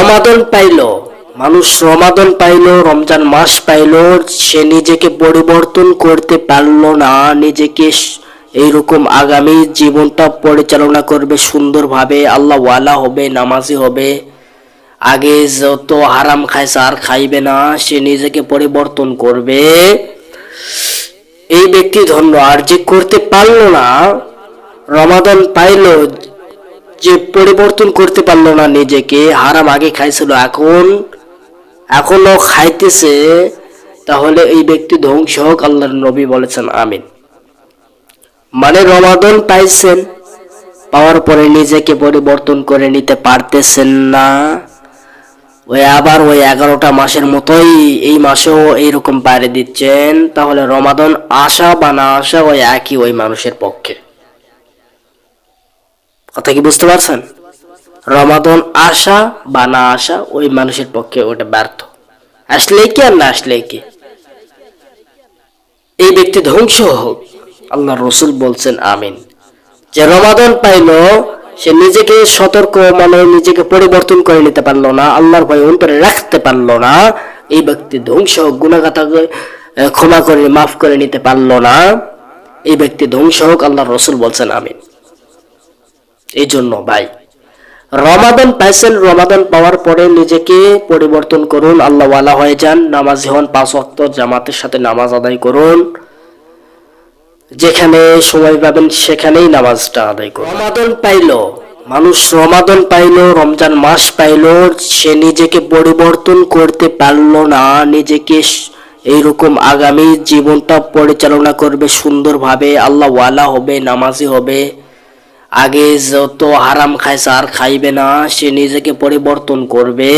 রমাদান pile, মানুষ রমাদান pile, Ramzan মাস pile, সে নিজেকে পরিবর্তন করতে পারল না। নিজেকে এইরকম আগামী জীবনটা পরিচালনা করবে সুন্দরভাবে, আল্লাহ ওয়ালা হবে, নামাজি হবে, আগে যত হারাম খাইছে আর খাইবে না, সে নিজেকে পরিবর্তন করবে। এই ব্যক্তি ধন্য। আর যে করতে পারলো না, রমাদান পাইল, যে পরিবর্তন করতে পারলো না নিজেকে, হারাম আগে খাইছিল এখনো খাইতেছে, তাহলে এই ব্যক্তি ধ্বংস হোক। আল্লাহর নবী বলেছেন আমিন। মানে রমাদান পাইছেন, পাওয়ার পরে নিজেকে পরিবর্তন করে নিতে পারতেছেন না, আবার ওই 11টা মাসের মতোই এই মাসেও এইরকম বাইরে দিচ্ছেন, তাহলে রমাদান আসা বা না আসা ওই একই ওই মানুষের পক্ষে। কথা কি বুঝতে পারছেন? রমাদান আসা বা না আসা ওই মানুষের পক্ষে ওটা ব্যর্থ। আসলে কি আর না আসলে কি, এই ব্যক্তি ধ্বংস হোক। আল্লাহ রসুল বলছেন আমিন। যে রমাদান পাইল, সে নিজেকে সতর্ক, মানে নিজেকে পরিবর্তন করে নিতে পারলো না, আল্লাহর ভয় অন্তরে রাখতে পারলো না, এই ব্যক্তি ধ্বংস হোক। গুনাহগাতাকে ক্ষমা করে মাফ করে নিতে পারলো না, এই ব্যক্তি ধ্বংস হোক। আল্লাহ রসুল বলছেন আমিন। এই জন্য ভাই, রমাদান পাইছেন, রমাদান পাওয়ার পরে নিজেকে পরিবর্তন করুন, আল্লাহ ওয়ালা হয়ে যান, নামাজি হন, 5 ওয়াক্ত জামাতের সাথে নামাজ আদায় করুন, যেখানে সময় পাবেন সেখানেই নামাজটা আদায় করুন। রমাদান পাইল, মানুষ রমাদান পাইল, রমজান মাস পাইল, সে নিজেকে পরিবর্তন করতে পারল না, নিজেকে এইরকম আগামী জীবনটা পরিচালনা করবে সুন্দরভাবে, আল্লাহ ওয়ালা হবে, নামাজি হবে, আগে যত হারাম খাইছে আর খাইবে না, সে নিজেকে পরিবর্তন করবে।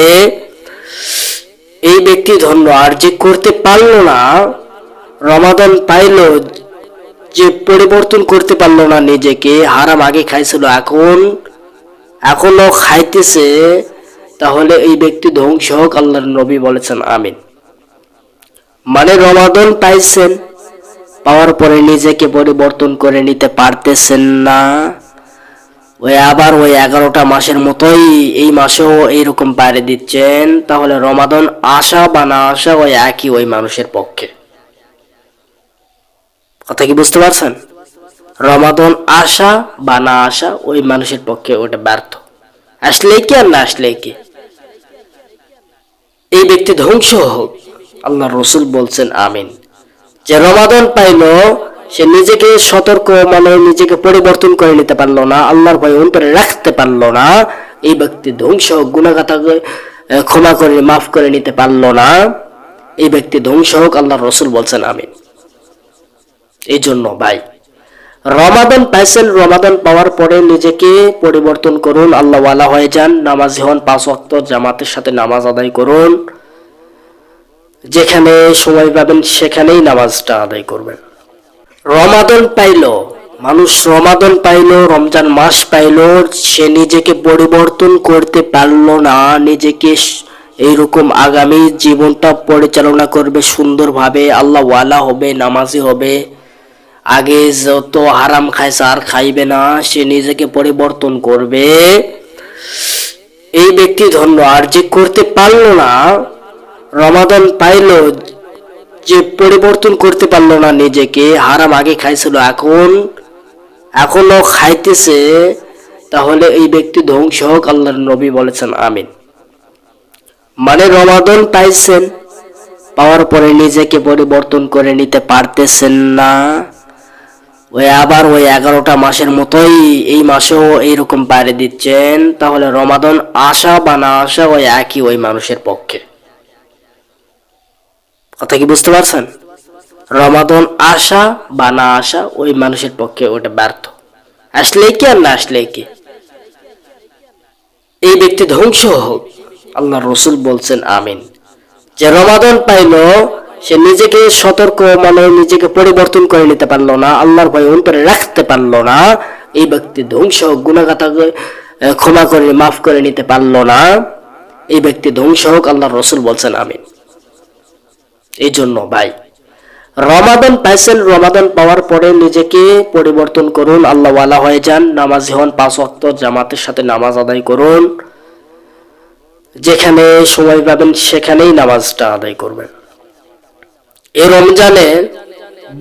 এই ব্যক্তি ধন্য। আর যে করতে পারলো না, রমাদান পাইল, যে পরিবর্তন করতে পারলো না নিজেকে, হারাম আগে খাইছিল এখনো খাইতেছে, তাহলে এই ব্যক্তি ধ্বংস হোক। আল্লাহর নবী বলেছেন আমিন। মানে রমাদান পাইছেন, পাওয়ার পরে নিজেকে পরিবর্তন করে নিতে পারতেছেন না, আবার ওই 11টা মাসের মতোই এই মাসেও এইরকম বাইরে দিচ্ছেন, তাহলে রমাদান আসা বা না আসা ওই একই ওই মানুষের পক্ষে। কথা কি বুঝতে পারছেন? রমাদান আসা বা না আসা ওই মানুষের পক্ষে ওটা ব্যর্থ। আসলে কি আর না আসলে কি, এই ব্যক্তি ধ্বংস হোক। আল্লাহ রসুল বলছেন আমিন। যে রমাদান পাইল, সে নিজেকে সতর্ক, মানে নিজেকে পরিবর্তন করে নিতে পারলো না, আল্লাহর ভয় অন্তরে রাখতে পারলো না, এই ব্যক্তি ধ্বংস হোক। গুনাহগাতাকে ক্ষমা করে মাফ করে নিতে পারলো না, এই ব্যক্তি ধ্বংস হোক। আল্লাহ রসুল বলছেন আমিন। এই জন্য ভাই, রমাদান পাইছেন, রমাদান পাওয়ার পরে নিজেকে পরিবর্তন করুন, আল্লাহ ওয়ালা হয়ে যান, নামাজি হন, 5 ওয়াক্ত জামাতের সাথে নামাজ আদায় করুন, যেখানে সময় পাবেন সেখানেই নামাজটা আদায় করবেন। রমাদান পাইল, মানুষ রমাদান পাইল, রমজান মাস পাইল, সে নিজেকে পরিবর্তন করতে পারল না, নিজেকে এইরকম আগামী জীবনটা পরিচালনা করবে সুন্দরভাবে, আল্লাহ ওয়ালা হবে, নামাজি হবে, আগে যত হারাম খাইছে আর খাইবে না, সে নিজেকে পরিবর্তন করবে। এই ব্যক্তি ধন্য। আর যে করতে পারলো না, রমাদান পাইল, যে পরিবর্তন করতে পারলো না নিজেকে, হারাম আগে খাইছিল এখনো খাইতেছে, তাহলে এই ব্যক্তি ধ্বংস হোক। আল্লাহর নবী বলেছেন আমিন। মানে রমাদান পাইছেন, পাওয়ার পরে নিজেকে পরিবর্তন করে নিতে পারতেছেন না, আবার ওই 11টা মাসের মতোই এই মাসেও এইরকম বাইরে দিচ্ছেন, তাহলে রমাদান আসা বা না আসা ওই একই ওই মানুষের পক্ষে। কথা কি বুঝতে পারছেন? রমাদান আসা বা না আসা ওই মানুষের পক্ষে ওটা ব্যর্থ। আসলে কি আর না আসলে কি, এই ব্যক্তি ধ্বংস হোক। আল্লাহ রসুল বলছেন আমিন। যে রমাদান পাইল, সে নিজেকে সতর্ক, মানে নিজেকে পরিবর্তন করে নিতে পারলো না, আল্লাহর ভয় অন্তরে রাখতে পারলো না, এই ব্যক্তি ধ্বংস হোক। গুনাহগাতাকে ক্ষমা করে মাফ করে নিতে পারলো না, এই ব্যক্তি ধ্বংস হোক। আল্লাহ রসুল বলছেন আমিন। এই জন্য ভাই, রমাদান পাইছেন, রমাদান পাওয়ার পরে নিজেকে পরিবর্তন করুন, আল্লাহ ওয়ালা হয়ে যান, নামাজি হন, 5 ওয়াক্ত জামাতের সাথে নামাজ আদায় করুন, যেখানে সময় পাবেন সেখানেই নামাজটা আদায় করবেন। এই রমজানে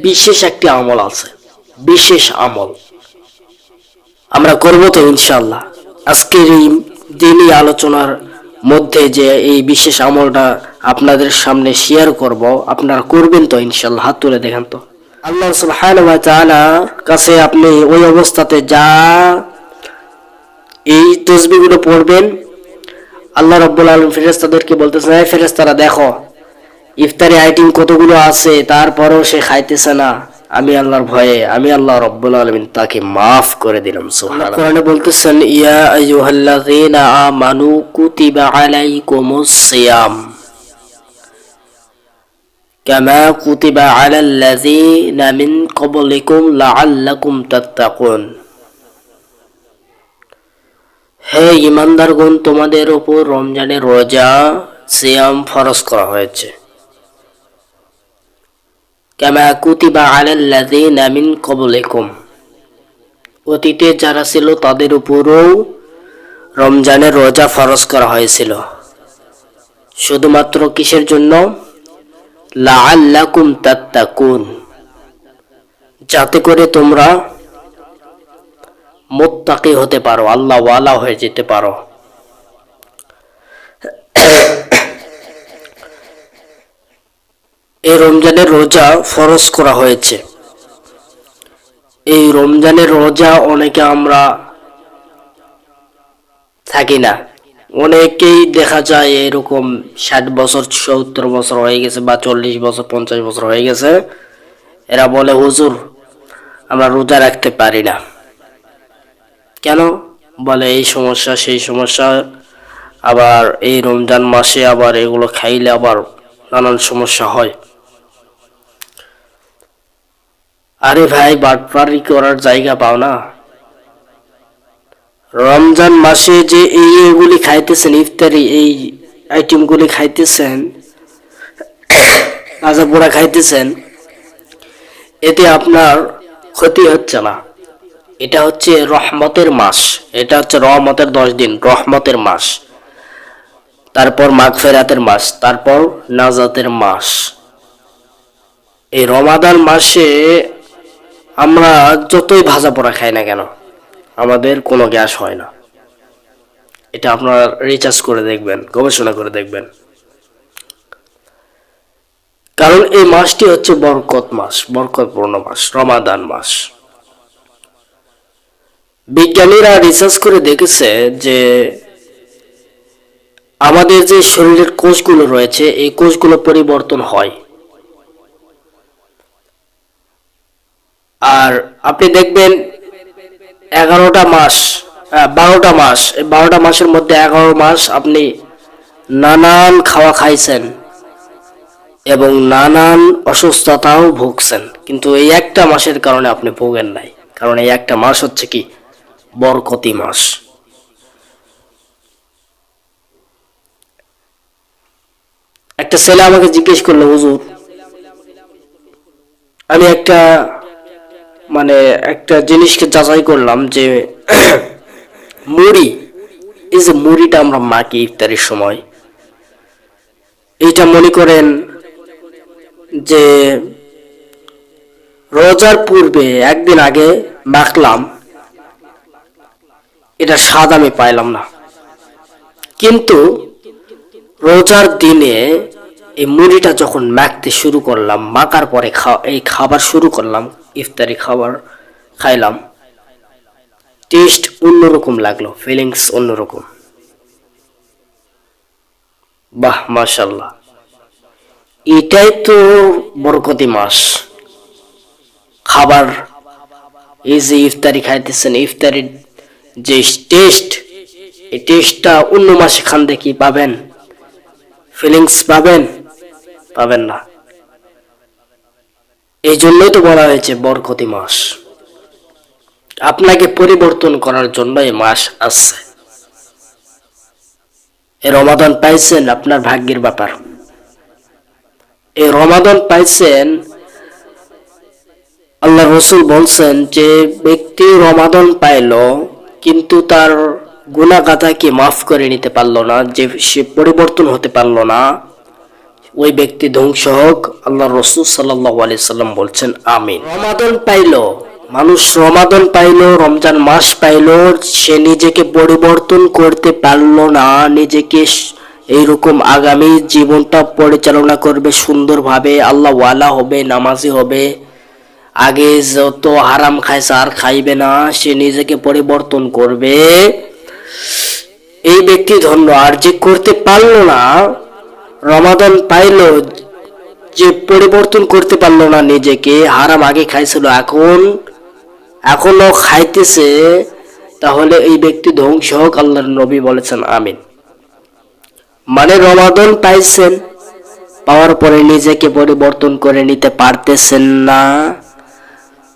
বিশেষ একটি আমল আছে, বিশেষ আমল আমরা করব তো ইনশাআল্লাহ। আজকের এই দিনই আলোচনার মধ্যে যে এই বিশেষ আমলটা আপনাদের সামনে শেয়ার করব, আপনারা করবেন তো ইনশাআল্লাহ? হাত তুলে দেখেন তো। আল্লাহ সুবহানাহু ওয়া তাআলার কাছে আপনি ওই অবস্থাতে যা এই তাসবিহগুলো পড়বেন, আল্লাহ রাব্বুল আলামিন ফেরেশতাদেরকে বলতেছেন, এই ফেরেশতারা দেখো ইফতারি আইটেম কতগুলো আছে, তারপরেও সে খাইতেছে না। আমি আল্লাহর ভয়ে, আমি আল্লাহ রাব্বুল আলামিন তাকে মাফ করে দিলাম। সুবহানাল্লাহ। কোরআনে বলতেছেন, ইয়া আইয়ুহাল্লাযীনা আমানু কুতিবা আলাইকুমুস সিয়াম কামা কুতিবা আলাল্লাযীনা মিন ক্বাবলিকুম লাআল্লাকুম তাত্তাকুন। হে ঈমানদারগণ, তোমাদের উপর রমজানের রোজা সিয়াম ফরজ করা হয়েছে। কামা কুতিবা আলাল্লাযীনা মিন ক্বাবলিকুম, অতীতে যারা ছিল তাদের উপরও রমজানের রোজা ফরজ করা হয়েছিল। শুধুমাত্র কিসের জন্য? লাআল্লাকুম তাত্তাকুন, যাতে করে তোমরা মুত্তাকি হতে পারো, আল্লাহ ওয়ালা হয়ে যেতে পারো। এই রমজানের রোজা ফরজ করা হয়েছে। এই রমজানের রোজা অনেকে আমরা থাকি না, অনেকেই দেখা যায় এরকম 60 বছর 70 বছর হয়ে গেছে বা 40 বছর 50 বছর হয়ে গেছে, এরা বলে হুজুর আমরা রোজা রাখতে পারি না। কেন? বলে এই সমস্যা সেই সমস্যা, আবার এই রমজান মাসে আবার এগুলো খাইলে আবার নানান সমস্যা হয়। আরে ভাই, বাটপারি করার জায়গা পাও না। রমজান মাসে যে এইগুলি খাইতেছেন, ইফতারি এই আইটেমগুলি খাইতেছেন, ভাজা পোড়া খাইতেছেন, এতে আপনার ক্ষতি হচ্ছে না। এটা হচ্ছে রহমতের মাস, এটা হচ্ছে রহমতের 10 দিন, রহমতের মাস, তারপর মাগফিরাতের মাস, তারপর নাজাতের মাস। এই রমাদান মাসে আমরা যতই ভাজা পোড়া খাই না কেন, আমাদের কোনো গ্যাস হয় না। এটা আপনারা রিসার্চ করে দেখবেন, গবেষণা করে দেখবেন। কারণ এই মাসটি হচ্ছে বরকত মাস, বরকতপূর্ণ মাস, রমাদান মাস। বিজ্ঞানীরা রিসার্চ করে দেখেছে যে আমাদের যে শরীরের কোষগুলো রয়েছে, এই কোষগুলো পরিবর্তন হয়। আর আপনি দেখবেন 11টা মাস, 12টা মাস, এই 12টা মাসের মধ্যে 11 মাস আপনি নানান খাওয়া খাইছেন এবং নানান অসুস্থতাও ভুগছেন, কিন্তু এই একটা মাসের কারণে আপনি ভোগেন নাই। কারণ এই একটা মাস হচ্ছে কি? বরকতি মাস। একটা ছেলে আমাকে জিজ্ঞেস করলো, হুজুর আমি একটা জিনিসকে যাচাই করলাম যে মুড়ি, এই যে মুড়িটা আমরা মাখি ইফতারের সময়, এইটা মনে করেন যে রোজার পূর্বে একদিন আগে মাখলাম, এটা স্বাদ আমি পাইলাম না। কিন্তু রোজার দিনে এই মুড়িটা যখন মাখতে শুরু করলাম, মাখার পরে এই খাবার শুরু করলাম, ইফতারি খাবার খাইলাম, টেস্ট অন্যরকম লাগলো, ফিলিংস অন্যরকম। বাহ, মাশাআল্লাহ, এটাই তো বরকতি মাস। খাবার, এই যে ইফতারি খাইতেছেন, ইফতারির যে টেস্ট, এই টেস্টটা অন্য মাসে খান দেখি পাবেন? ফিলিংস পাবেন? পাবেন না। এই জন্যই তো বলা হয়েছে বরকতি মাস। আপনাকে পরিবর্তন করার জন্য এই মাস আসছে। এই রমাদান পাইছেন, আপনার ভাগ্যের ব্যাপার। এই রমাদান পাইছেন, আল্লাহ রসুল বলছেন যে ব্যক্তি রমাদান পাইল কিন্তু তার গুনাহগাতাকে মাফ করে নিতে পারলো না, যে সে পরিবর্তন হতে পারলো না, ওই ব্যক্তি ধ্বংস হোক। আল্লাহ রাসূল সাল্লাল্লাহু আলাইহি সাল্লাম বলছেন আমিন। রমাদান পাইলো, মানুষ রমাদান পাইলো, রমজান মাস পাইলো, সে নিজেকে পরিবর্তন করতে পারলো না, নিজেকে এইরকম আগামী জীবনটা পরিচালনা করবে সুন্দরভাবে, আল্লাহ ওয়ালা হবে, নামাজি হবে, আগে যত হারাম খাইছে আর খাইবে না, সে নিজেকে পরিবর্তন করবে, এই ব্যক্তি ধন্য। আর যে করতে পারলো না, রমাদান পাইলো, যে পরিবর্তন করতে পারলো না নিজেকে, হারাম আগে খাইছিল এখনো খাইতেছে, তাহলে এই ব্যক্তি ধ্বংস হোক। আল্লাহর নবী বলেছেন আমিন। মানে রমাদান পাইছেন, পাওয়ার পরে নিজেকে পরিবর্তন করে নিতে পারতেছেন না,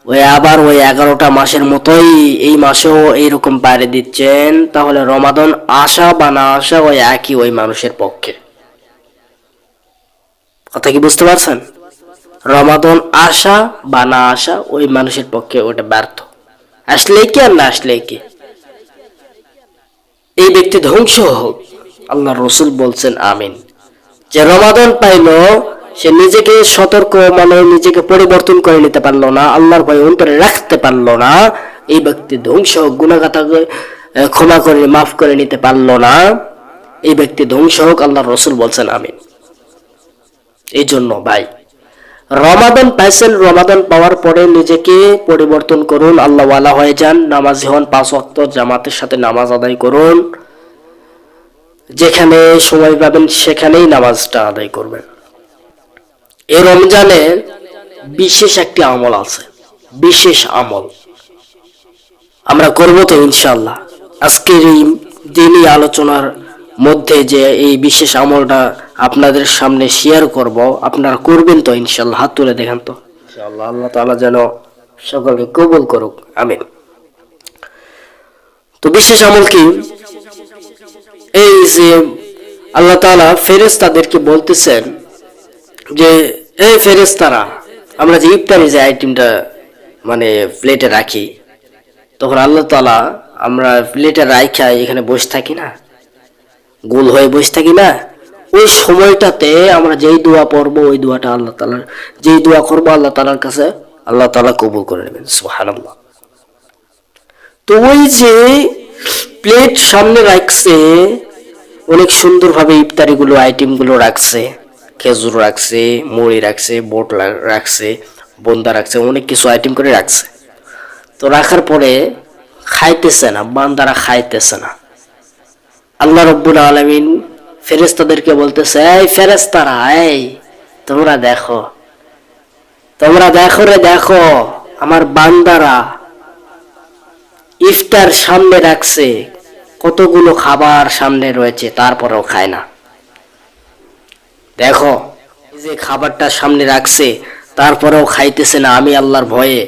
ওই আবার ওই 11টা মাসের মতোই এই মাসেও এইরকম পাড়ি দিচ্ছেন, তাহলে রমাদান আসা বা না আসা ওই একই ওই মানুষের পক্ষে। কথা কি বুঝতে পারছেন? রমাদান আসা বা না আসা ওই মানুষের পক্ষে ওটা ব্যর্থ। আসলে কি আর না আসলে কি, এই ব্যক্তি ধ্বংস হোক। আল্লাহ রসুল বলছেন আমিন। যে রমাদান পাইলো, সে নিজেকে সতর্ক, মানে নিজেকে পরিবর্তন করে নিতে পারলো না, আল্লাহর ভয় অন্তরে রাখতে পারলো না, এই ব্যক্তি ধ্বংস হোক। গুনাহগাতাকে ক্ষমা করে মাফ করে নিতে পারলো না, এই ব্যক্তি ধ্বংস হোক। আল্লাহর রসুল বলছেন আমিন। এই জন্য ভাই, রমাদান পাইছেন, রমাদান পাওয়ার পরে নিজেকে পরিবর্তন করুন, আল্লাহ ওয়ালা হয়ে যান, নামাজি হন, 5 ওয়াক্ত জামাতের সাথে নামাজ আদায় করুন, যেখানে সময় পাবেন সেখানেই নামাজটা আদায় করবেন। এই রমজানে বিশেষ একটি আমল আছে, বিশেষ আমল আমরা করব তো ইনশাআল্লাহ। আজকের এই দিনই আলোচনার মধ্যে যে এই বিশেষ আমলটা আপনাদের সামনে শেয়ার করব, আপনারা করবেন তো ইনশাআল্লাহ? হাত তুলে দেখেন তো ইনশাআল্লাহ। আল্লাহ তাআলা যেন সকলকে কবুল করুক, আমিন। তো বিশেষ আমল কি? এই যে আল্লাহ তাআলা ফেরেশতাদেরকে বলতেছেন যে এই ফেরেশতারা, আমরা যে ইফতারি যে আইটেমটা মানে প্লেটে রাখি, তখন আল্লাহ তাআলা আমরা প্লেটে রাখা এখানে বসে থাকি না, গোল হয়ে বসে থাকি না, ওই সময়টাতে আমরা যেই দোয়া পড়বো, ওই দোয়াটা আল্লাহ তাআলার, যেই দোয়া করবো আল্লাহ তাআলার কাছে, আল্লাহ তাআলা কবুল করে নেবেন। সুবহানাল্লাহ। তো ওই যে প্লেট সামনে রাখছে, অনেক সুন্দরভাবে ইফতারি গুলো আইটেম গুলো রাখছে, খেজুর রাখছে, মুড়ি রাখছে, বোট রাখছে, বোন্দা রাখছে, অনেক কিছু আইটেম করে রাখছে। তো রাখার পরে খাইতেছে না, বান্দারা খাইতেছে না। আল্লাহ রাব্বুল আলামিন ফেরেশতাদেরকে বলতেছে, এই ফেরেশতারা, এই তোমরা দেখো, তোমরা দেখো রে, দেখো আমার বান্দারা ইফতার সামনে রাখছে, কতগুলো খাবার সামনে রয়েছে, তারপরেও খায় না। দেখো এই যে খাবারটা সামনে রাখছে, তারপরেও খাইতেছে না। আমি আল্লাহর ভয়ে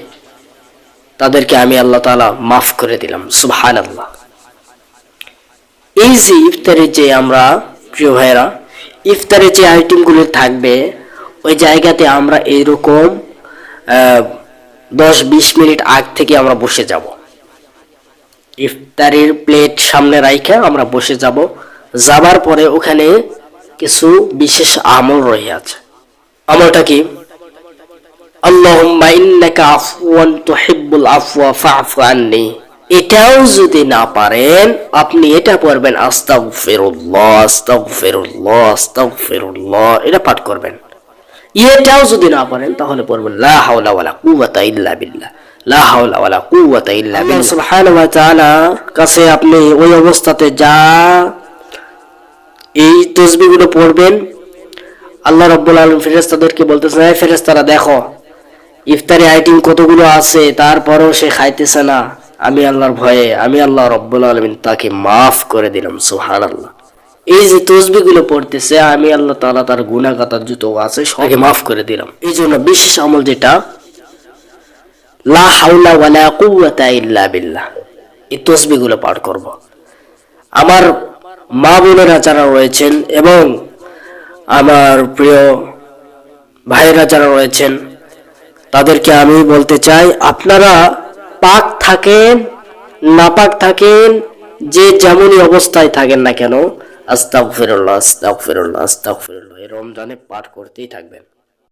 তাদেরকে আমি আল্লাহ তাআলা মাফ করে দিলাম। সুবহানাল্লাহ। এই যে ইফতারে যে আমরা, প্রিয় ভাইরা, ইফতারে যে আইটেমগুলো থাকবে, ওই জায়গাতে আমরা এইরকম 10-20 মিনিট আগ থেকে আমরা বসে যাব। ইফতারের প্লেট সামনে রাইখা আমরা বসে যাব। যাবার পরে ওখানে কিছু বিশেষ আমল রয়ে আছে। আমলটা কি? আল্লাহুম্মা ইন্নাকা আফওয়ান তুহিব্বুল আফওয়া ফা'ফু আন্নি। এটাও যদি না পারেন, আপনি এটা পড়বেন, আস্তাগফিরুল্লাহ আস্তাগফিরুল্লাহ আস্তাগফিরুল্লাহ, এটা পাঠ করবেন। এটাও যদি না পারেন, তাহলে পড়বেন লা হাওলা ওয়ালা কুওয়াতা ইল্লা বিল্লাহ, লা হাওলা ওয়ালা কুওয়াতা ইল্লা বিল্লাহ। আল্লাহ সুবহানাহু ওয়া তাআলা কাছে আপনি ওই অবস্থাতে যা এই তাসবিহগুলো পড়বেন। আল্লাহ রাব্বুল আলামিন ফেরেশতাদেরকে বলতেছেন, এই ফেরেশতারা দেখো ইফতারি আইটেম কতগুলো আছে, তারপরেও সে খাইতেছে না। আমি আল্লাহর ভয়ে আমি আল্লাহ রাব্বুল আলামিন তাকে মাফ করে দিলাম। সুবহানাল্লাহ। এই যে তাসবিহগুলো পড়তেছে, আমি আল্লাহ তাআলা তার গুনাহগাতার যত আছে সবকে মাফ করে দিলাম। এই জন্য বিশেষ আমল যেটা লা হাওলা ওয়ালা কুওয়াতা ইল্লা বিল্লাহ, এই তাসবিহগুলো পাঠ করব। আমার মা বোনেরা যারা রয়েছেন এবং আমার প্রিয় ভাইরা যারা রয়েছেন, তাদেরকে আমি বলতে চাই, আপনারা পাক থাকেন নাপাক থাকেন, যে যেমনই অবস্থায় থাকেন না কেন, আস্তাগফিরুল্লাহ আস্তাগফিরুল্লাহ আস্তাগফিরুল্লাহ এই রমজানে পাঠ করতেই থাকবেন।